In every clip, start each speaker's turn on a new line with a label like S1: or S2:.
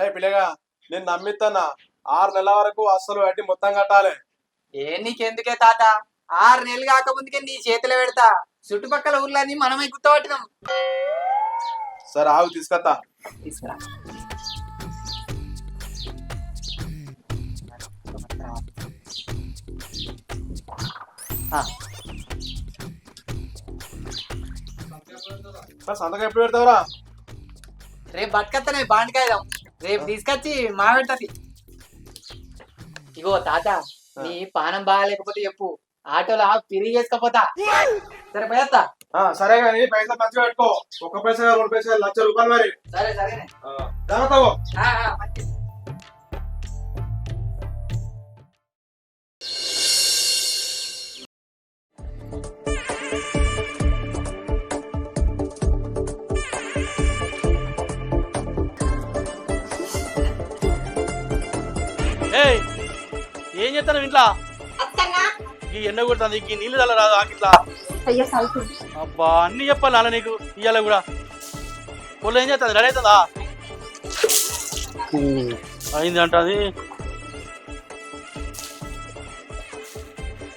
S1: అరే పిల్లగా నేను నమ్మిస్తానా 6 నెలల వరకు అస్సలు వడ్డీ మొత్తం కట్టాలి.
S2: నీకెందుకే తాత 6 నెలలు కాకముందుకే నీ చేతిలో పెడతా. చుట్టుపక్కల ఊర్లని మనమే గుర్తుపట్టినాం.
S1: సరే ఆగు తీసుకొస్తా.
S2: తీసుకురా.
S1: సంతకం ఎప్పుడు పెడతావురా?
S2: రేపు బతుకత్తనే బాండికాయదాం. రేపు తీసుకొచ్చి మా పెడతది. ఇగో తాత నీ పానం బాగాలేకపోతే చెప్పు, ఆటోలో తిరిగి చేసుకపోతా. సరే పోయేస్తా.
S1: సరే కానీ పైసలు మంచిగా పెట్టుకో. 1 పైసా 2 పైసలు ₹1,00,000 మరి.
S2: సరే సరేనే.
S1: జాగ్రత్త.
S3: ఏం చేస్తాను ఇంట్లో? ఈ ఎండ కొడుతుంది, ఈ నీళ్ళు చల్ల రాదు ఆకిట్లా. అబ్బా అన్ని చెప్పాలి నాన్న నీకు. ఇవాళ కూడా పొలం ఏం చేస్తుంది? రెడీ అవుతుందా? అయింది అంటది.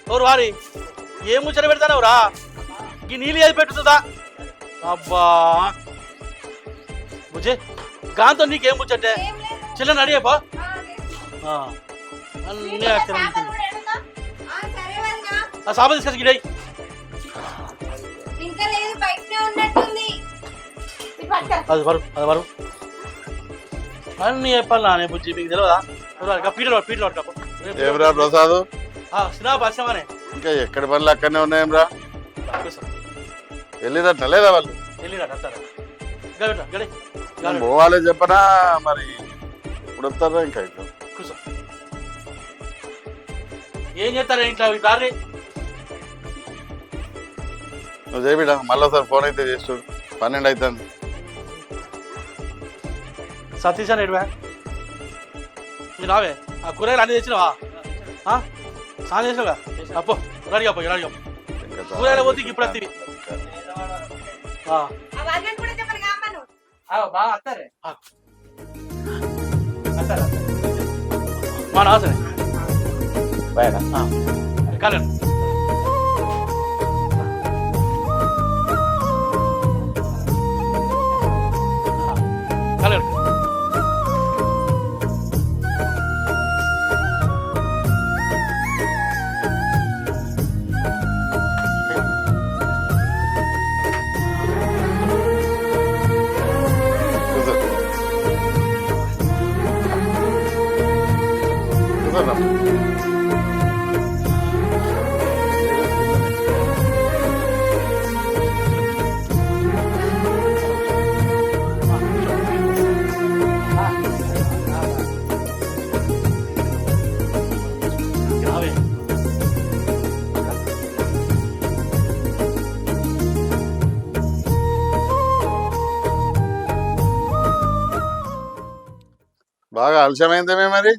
S3: ఎవరు వారి ఏం ముచ్చట పెడతాను రా? ఈ నీళ్ళు ఏది పెట్టుతుందా? అబ్బా బుజ్జే గాంతో నీకేం ముచ్చటే? చెల్లెని అడిగేపా అన్నీ అక్కడ సాబ తీసుకొచ్చి గిడై. అది వరు అన్ని చెప్పాలి నానే బుజ్జి, మీకు తెలియదా? పీటలు
S4: ఏమిరా ప్రసాద్,
S3: పరిశ్రమనే.
S4: ఇంకా ఎక్కడి పనులు అక్కడనే ఉన్నాయేమ్రా? వెళ్ళిరట్ట లేదా వాళ్ళు? పోవాలి చెప్పనా? మరి ఇప్పుడు వస్తారా? ఇంకా
S3: కూర్చో. ఏం చేస్తారా ఇంట్లో? రారీ
S4: నువ్వు చేపిడా మళ్ళీ సార్ ఫోన్ అయితే చేస్తాడు. 12 అవుతుంది.
S3: సతీష్ అని ఎడువా మీరు రావే. ఆ కూరగాయలు అన్నీ తెచ్చినావా? సాయం చేసినావుగా? అప్పో రెడీగా కూరగాయలు పోతే ఇప్పుడు వస్తుంది.
S2: బాగా వస్తారే
S3: మా నాసరే కాలేదు.
S4: బాగా ఆలస్యమైందేమే మరి.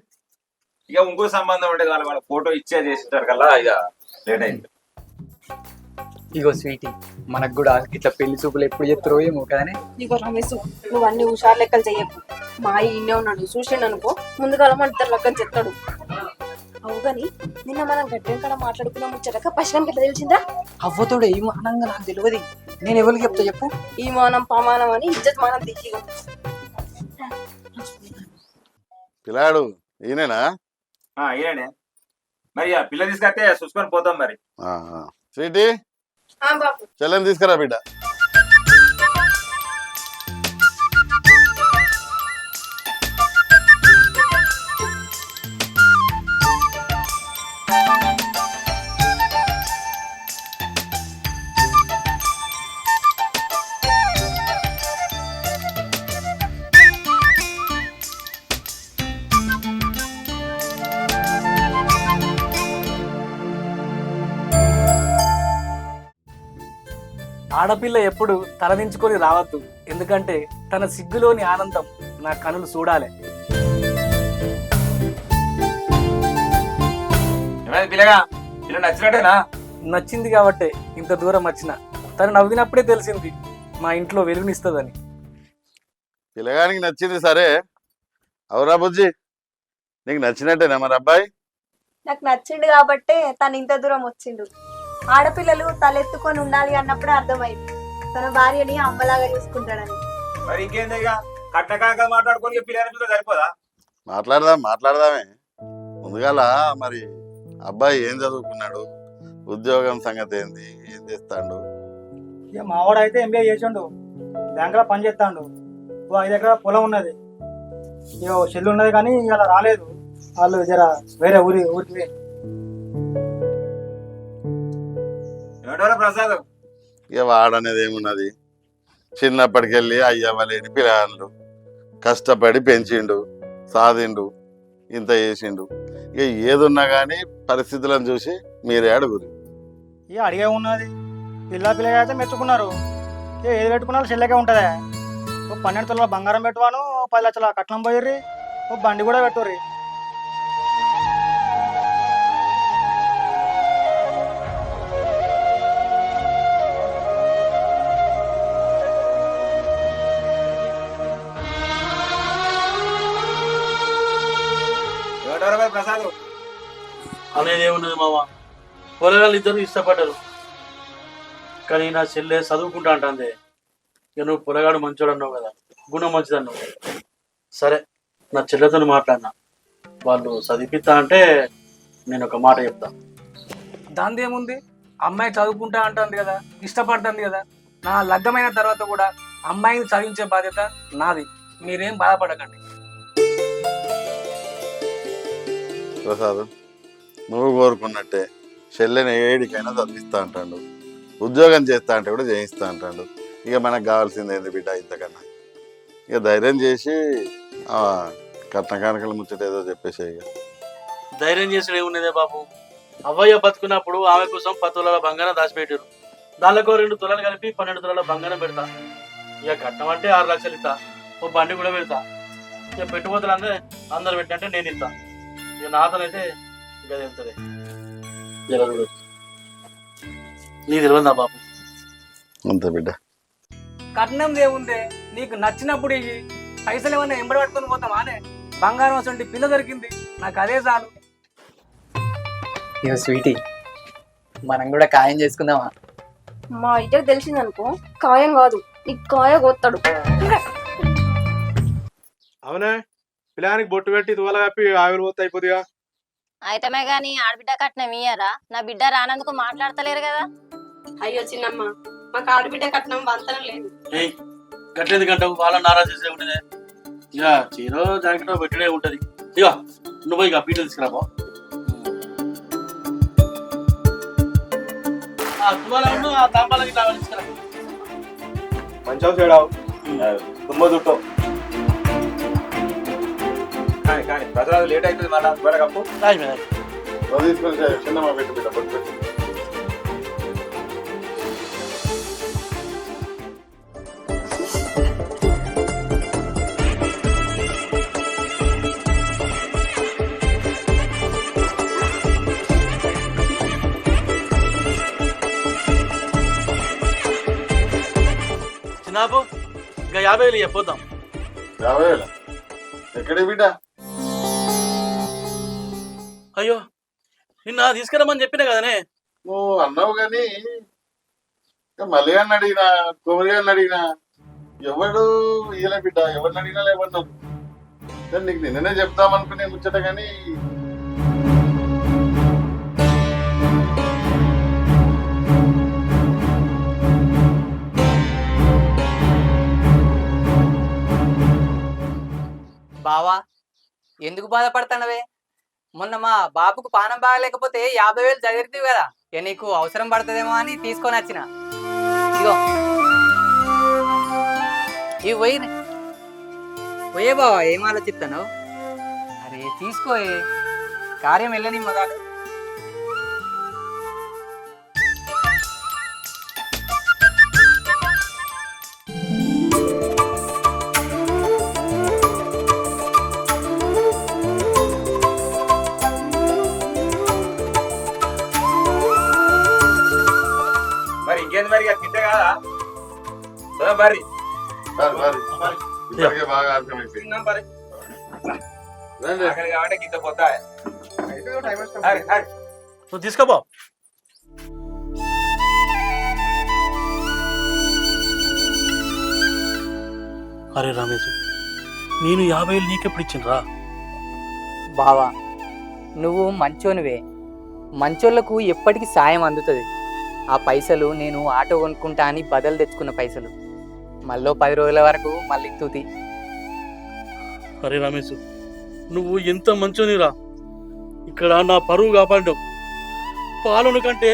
S5: ఇక ఇంకో సంబంధం ఉంటే వాళ్ళ ఫోటో ఇచ్చే చేసింటారు కదా, ఇక లేట్ అయింది.
S2: ఇగో స్వీటీ, మనకు కూడా ఇట్లా పెళ్లి చూపులు ఎప్పుడు చెప్తారో ఏమో కదనే.
S6: ఇగో రమేష్, నువ్వు అన్ని హుషారు లెక్కలు చెయ్యకు. మా ఇన్నే ఉన్నాడు, చూసిండు అనుకో ముందుగా మన 2 లెక్కలు చెప్తాడు. అవు గాని నిన్న మనం గడ్డం కాడ మాట్లాడుకున్నాం ముచ్చటక పశువుకి ఎట్లా తెలిసిందా?
S2: అవ్వతోడు ఈ మానంగా నాకు తెలియదు. నేను ఎవరికి చెప్తా చెప్పు?
S6: ఈ మానం పమానం అని ఇజ్జత్ మానం దిగి
S4: పిల్లాడు ఈయనేనా?
S5: ఈయనే. మరి ఆ పిల్ల తీసుకొస్తే చూసుకొని పోతాం మరి.
S4: స్వీటీ చెల్లెని తీసుకురా బిడ్డ.
S7: ఆడపిల్ల ఎప్పుడు తలదించుకొని రావద్దు, ఎందుకంటే తన సిగ్గులోని ఆనందం నా కనులు చూడాలి. నచ్చింది కాబట్టే ఇంత దూరం వచ్చిన. తను నవ్వినప్పుడే తెలిసింది మా ఇంట్లో వెలుగునిస్తుందని.
S4: పిల్లగానికి నచ్చింది సరే, అవురా బుజ్జి, నీకు నచ్చినట్టేనా మరి అబ్బాయి?
S6: నాకు నచ్చిండు కాబట్టే తను ఇంత దూరం వచ్చిండు. ఆడపిల్లలు తలెత్తుకొని ఉండాలి అన్నప్పుడే అర్థమైంది తన భార్యని అమ్మలాగా చూసుకుంటాడని.
S5: మరి ఇంకేంది ఇక కట్టకాక మాట్లాడుకొని పిల్లలు సరిపోదా?
S4: మాట్లాడదామే. ముందుగాల మరి అబ్బాయి ఏం చదువుకున్నాడు, ఉద్యోగం సంగతి ఏంది, ఏం చేస్తాడు?
S8: ఇక మావాడు అయితే ఎంబీఏ చేసిండు, బ్యాంకులో పని చేస్తాడు. 5 ఎకరాల పొలం ఉన్నది. ఇక చెల్లు ఉన్నది కానీ ఇలా రాలేదు. వాళ్ళు జర వేరే ఊరికి
S5: ప్రసాద్.
S4: ఇక వాడనేది ఏమున్నది, చిన్నప్పటికెళ్ళి అయ్యవ్వలేని పిల్లలు కష్టపడి పెంచిండు, సాధిండు, ఇంత చేసిండు. ఇక ఏదున్నా కానీ పరిస్థితులను చూసి మీరే అడుగురు.
S8: ఇక అడిగే ఉన్నది. పిల్లగా అయితే మెచ్చుకున్నారు. ఇక ఏది పెట్టుకున్నా చెల్లెకే ఉంటుందా. 12 తులాల బంగారం పెట్టువాను, 10 లక్షల కట్నం పోయిర్రి, బండి కూడా పెట్టుర్రి.
S5: ప్రసాద్
S3: అనేది ఏమున్నది మామ, పొలగాళ్ళు ఇద్దరు ఇష్టపడ్డారు. కానీ నా చెల్లె చదువుకుంటా అంటుంది. ఇక నువ్వు పొలగాడు మంచోడు అన్నావు కదా, గుణం మంచిది అన్నావు. సరే, నా చెల్లెతో మాట్లాడినా, వాళ్ళు చదివిస్తా అంటే నేను ఒక మాట చెప్తా.
S7: దాని ఏముంది, అమ్మాయి చదువుకుంటా అంటుంది కదా, ఇష్టపడుతుంది కదా. నా లగ్గమైన తర్వాత కూడా అమ్మాయిని చదివించే బాధ్యత నాది. మీరేం బాధపడకండి.
S4: ప్రసాద్, నువ్వు కోరుకున్నట్టే చెల్లెని ఏడికైనా చదివిస్తా అంటాడు, ఉద్యోగం చేస్తా అంటే కూడా చేయిస్తా అంటాడు. ఇక మనకు కావాల్సింది ఏంది బిడ్డ ఇంతకన్నా? ఇక ధైర్యం చేసి కట్న కానుకలు ముచ్చట ఏదో చెప్పేసి. ఇక
S3: ధైర్యం చేసాడు ఏమున్నదే బాబు, అవ్వయ్య బతుకున్నప్పుడు ఆమె కోసం 10 తులాల బంగారం దాచిపెట్టారు. దానిలో 2 తులాలు కలిపి 12 తులాల బంగారం పెడతా. ఇక కట్నం అంటే 6 లక్షలు ఇస్తా, ఓ బండి కూడా పెడతా. ఇక పెట్టుబడులు అందరు పెట్టంటే నేను ఇస్తా. ఇక నాతోనైతే ఇక వెళ్తుంది. నీ తెలియదా బాబు?
S4: అంతే బిడ్డ.
S7: కట్నం ఏముందే, నీకు నచ్చినప్పుడు ఇవి పైసలు ఏమన్నా ఎంబడి పట్టుకొని పోతామానే. బంగారం అసలు పిల్ల దొరికింది, నాకు అదే చాలు.
S2: ఇక స్వీటీ, మనం కూడా ఖాయం చేసుకుందామా?
S6: మా ఇద్దరు తెలిసిందనుకో, ఖాయం కాదు నీకు కాయ కొత్తాడు.
S1: అవునే, పిల్లానికి బొట్టు పెట్టి తువల కప్పి ఆవిరి పోతే అయిపోతుందిగా.
S9: అయితమే గాని ఆడబిడ్డ కట్నం ఇయ్యరా? నా బిడ్డ రానందుకు మాట్లాడతలేరు కదా.
S6: అయ్యో చిన్నమ్మ, మాకు ఆడబిడ్డ కట్నం వంతనం లేదు.
S3: గట్లేదు గంట వాళ్ళ నారాజు చేసే ఉంటేనే. ఇక చీరో జాకెటో పెట్టడే ఉంటది. ఇక నువ్వు ఇక పీట తీసుకురాబో. ఆ తాంబాలకి తీసుకురా.
S1: మంచిగా చేయడావు తుమ్మ చుట్టూ.
S5: కానీ ప్రసాద్ లేట్ అవుతుంది, మళ్ళీ త్వరగా కప్పు.
S4: తీసుకొని చిన్నమ్మ పెట్టు బిడ్డ, బొట్టు పెట్టు.
S3: చిన్నాపు ఇంకా 50,000 చెప్పొద్దాం.
S4: 50,000 ఎక్కడే బిడ్డ?
S3: అయ్యో, నిన్న తీసుకురమ్మని చెప్పినా కదనే.
S4: నువ్వు అన్నావు కానీ మళ్ళీ అని అడిగినా, కుమరి అని అడిగినా, ఎవడు ఇయ్యలే బిడ్డ. ఎవరిని అడిగినా లేవన్నారు. నీకు నిన్ననే చెప్తామనుకునే ముచ్చట కానీ
S2: బావా, ఎందుకు బాధపడతానవే? మొన్న మా బాబుకు పానం బాగలేకపోతే 50,000 చదివితే కదా, ఇక నీకు అవసరం పడుతుందేమో అని తీసుకొని వచ్చిన. ఇగో ఇవి పోయే బావా, ఏం ఆలోచిస్తాను? అరే తీసుకోయే, కార్యం వెళ్ళని మొదలు.
S5: మరి ఇంకేంది మరి తింటే కాదా? మరి
S4: బాగా అర్థమైపోయింది.
S5: ఆకలి కాబట్టి ఇంత పోతా
S3: నువ్వు తీసుకోపో. అరే రమేష్, నేను 50,000 నీకెప్పుడు ఇచ్చిండ్రా?
S2: బావా నువ్వు మంచోనివే, మంచోళ్ళకు ఎప్పటికీ సాయం అందుతుంది. ఆ పైసలు నేను ఆటో కొనుక్కుంటా అని బదులు తెచ్చుకున్న పైసలు, మళ్ళీ 10 రోజుల వరకు మళ్ళీ తూతి.
S3: అరే రమేష్, నువ్వు ఎంత మంచోనిరా. ఇక్కడ నా పరువు కాపాడడం పాలన కంటే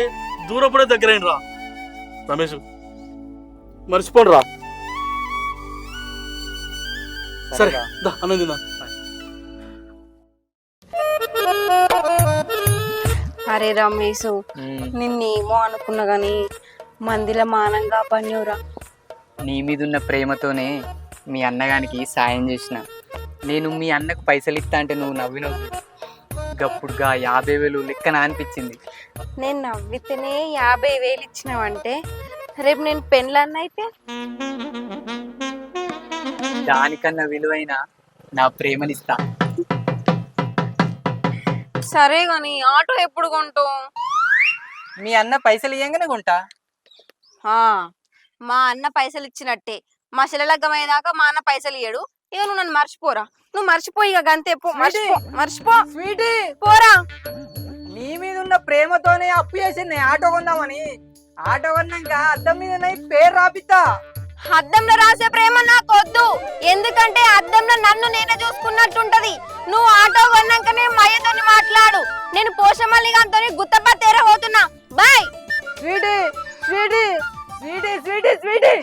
S3: దూరపడే దగ్గరైనరా రమేష్, మర్చిపోండి రా. సరే దా అన్నం తిందాం.
S6: అరే రమేష్, నిన్నేమో అనుకున్నా గాని మందిలో మానంగా పనివురా.
S2: నీ మీదున్న ప్రేమతోనే మీ అన్నగానికి సాయం చేసిన. నేను మీ అన్నకు పైసలు ఇస్తా అంటే నువ్వు నవ్వినవు. గప్పుడుగా 50,000 లెక్కన అనిపించింది.
S6: నేను నవ్వితేనే 50,000 ఇచ్చినావంటే రేపు నేను పెళ్ళన్న అయితే
S2: దానికన్నా విలువైన నా ప్రేమనిస్తా.
S6: సరే గాని ఆటో ఎప్పుడు కొంటావు?
S2: మీ అన్న పైసలు ఇయ్యంగానే కొంటా.
S6: మా అన్న పైసలు ఇచ్చినట్టే, మా శిలలగ్గమయ్యేదాకా మా అన్న పైసలు ఇయ్యడు. ఇక నువ్వు నన్ను మర్చిపోరా, నువ్వు మర్చిపోయి ఇక గంతే పో. మర్చిపో
S2: స్వీటీ,
S6: పోరా.
S2: నీ మీద ఉన్న ప్రేమతోనే అప్పు చేసి ఆటో కొందామని. ఆటో కొన్నాక అద్దం మీద పేరు రాపిస్తా.
S6: అద్దంలో రాసే ప్రేమ నాకు వద్దు, ఎందుకంటే అద్దంలో నన్ను నేనే చూసుకున్నట్టుంటది. నువ్వు ఆటో కొన్నాకనే మయ్యతోని మాట్లాడు. నేను పోషమల్లిగాంతో గుత్తపా తేరబోతున్నా. Bye.
S2: Sweetie sweetie sweetie sweetie sweetie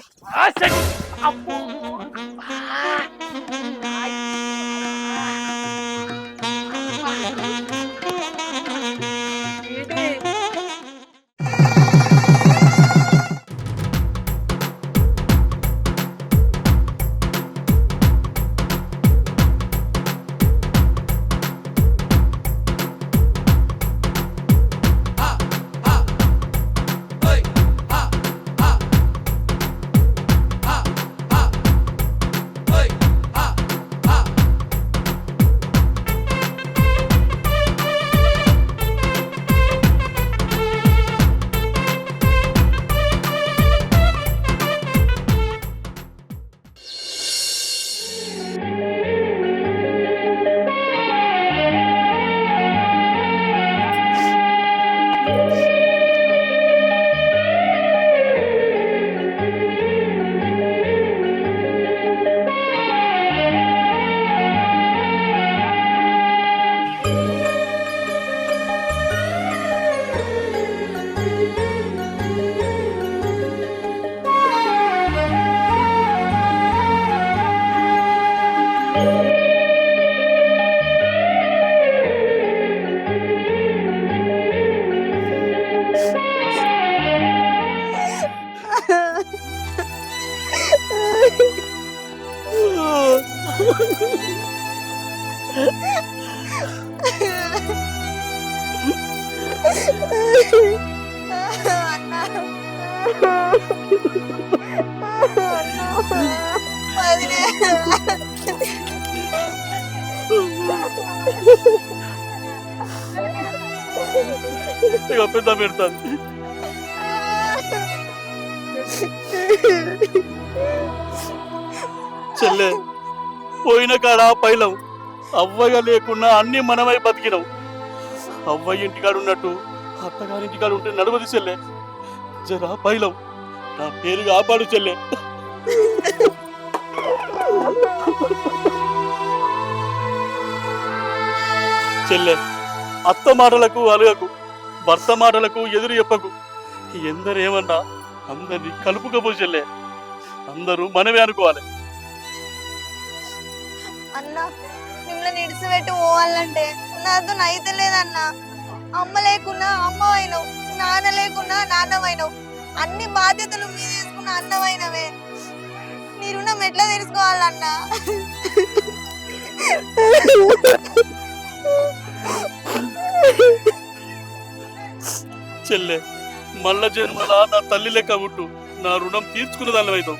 S3: పెద్ద పెడతాను. చెల్లె పోయిన కాడ పైలం అవ్వగా లేకున్నా అన్ని మనమై బతికినాం. అవ్వయ్య ఇంటికాడు ఉన్నట్టు అత్తగారి ఇంటికాడు ఉంటే నడవది చెల్లె. జరా పైలం నా పేరు కాపాడు చెల్లె. చెల్లె అత్త మాటలకు అలగకు, భర్త మాటలకు ఎదురు చెప్పకు. ఎందరేమన్నా అందరినీ కలుపుకపో చెల్లె. అందరూ మనమే అనుకోవాలి.
S10: అన్న మిమ్మల్ని ఇడిసిపెట్టి పోవాలంటే నాతో అయితే లేదన్నా. అమ్మ లేకున్నా అమ్మవైనవు, నాన్న లేకున్నా నాన్నవైనవు, అన్ని బాధ్యతలు మీద తీసుకున్న అన్నవైనవే. నీ రుణం ఎట్లా తెలుసుకోవాలన్నా?
S3: చెల్లె మల్ల జన్మలా నా తల్లి లెక్క ఉంటూ నా రుణం తీర్చుకున్న దానివైతావు.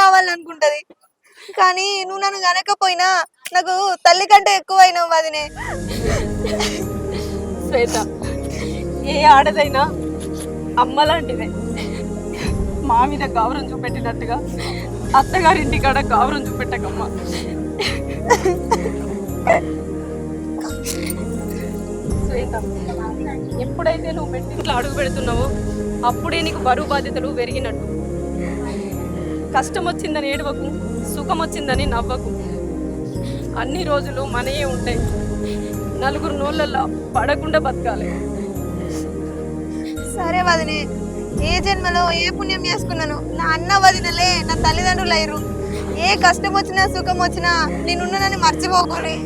S10: కావాలనుకుంటది. కానీ నువ్వు నన్ను కనకపోయినా నాకు తల్లి కంటే ఎక్కువైనావు వదినే.
S11: శ్వేత, ఏ ఆడదైనా అమ్మ లాంటిదే. మా మీద గౌరవం చూపెట్టినట్టుగా అత్తగారింటి కాడ గౌరవం చూపెట్టకమ్మా. శ్వేత, ఎప్పుడైతే నువ్వు మెట్టింట్లో అడుగు పెడుతున్నావో అప్పుడే నీకు బరువు బాధ్యతలు పెరిగినట్టు. కష్టం వచ్చిందని ఏడవకు, సుఖం వచ్చిందని నవ్వకు. అన్ని రోజులు మనయే ఉంటాయి. నలుగురు నోళ్ళల్లో పడకుండా బతకాలి.
S10: సరే వదినే, ఏ జన్మలో ఏ పుణ్యం చేసుకున్నాను నా అన్న వదినలే నా తల్లిదండ్రులు అయ్యారు. ఏ కష్టం వచ్చినా సుఖం వచ్చినా నేనున్నానని మర్చిపోకూడదు.